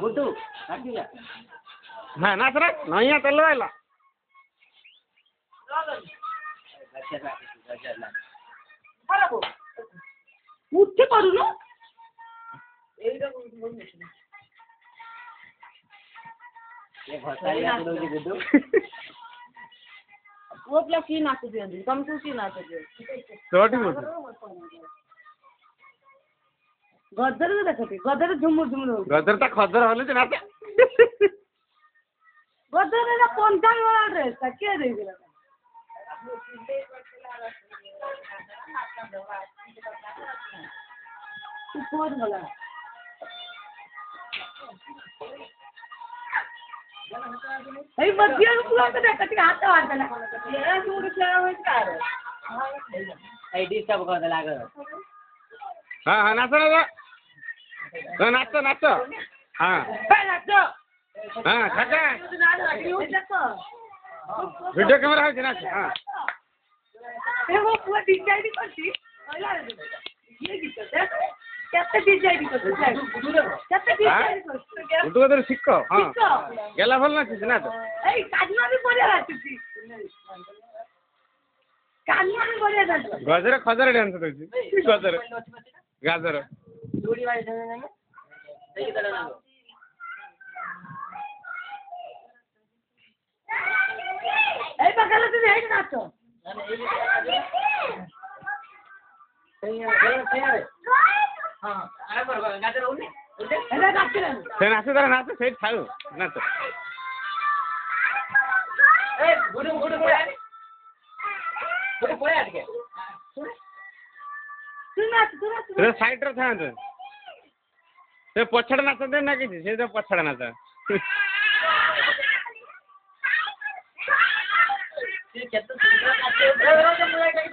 गुड्डू हाँ नाच रे नैया तेल आइला উঠতে পারু না ये भसाई नाच दोगी गुड्डू वो पिला की नाच दियंदी तुम तू की नाच दियो चोटी बोल गदर को देखते गदर झुमुर झुमुर हो गदर ता खदर होले जे नाच गदर ना पंचांग वाला ड्रेस का के दे दिला तू कौन बोला ए बदिया को पूरा तो देखते हाथ हाथ ना ये सूट क्या हो कार आईडी सब कर लाग हां हां नाच ना नाच नाच हां नाच हां खाका वीडियो कैमरा है नाच हां ए वो पूरा डिजाइन करती ये गीत देख केते डिजाइन करती केते डिजाइन करती गुड्डू को सिक्को हां गेला भल नाच ना तो ए काजमा भी बढ़िया नाचती काजमा भी बढ़िया नाच गजर खजर डांस करछी गजर गाजर जोड़ी वाले देने में सही तरह ना ए बगल से हेड नाचो सही है हां आए पर गाजर उन्ने एला नाचले से नाच तारा नाच से थाउ नाच ए गुडू गुडू पड़ा गुडू पड़ा के तू नाच रे साइड रे था से पछड़ नाच दे ना कि से जो पछड़ नाच ये केते सुंदर नाचे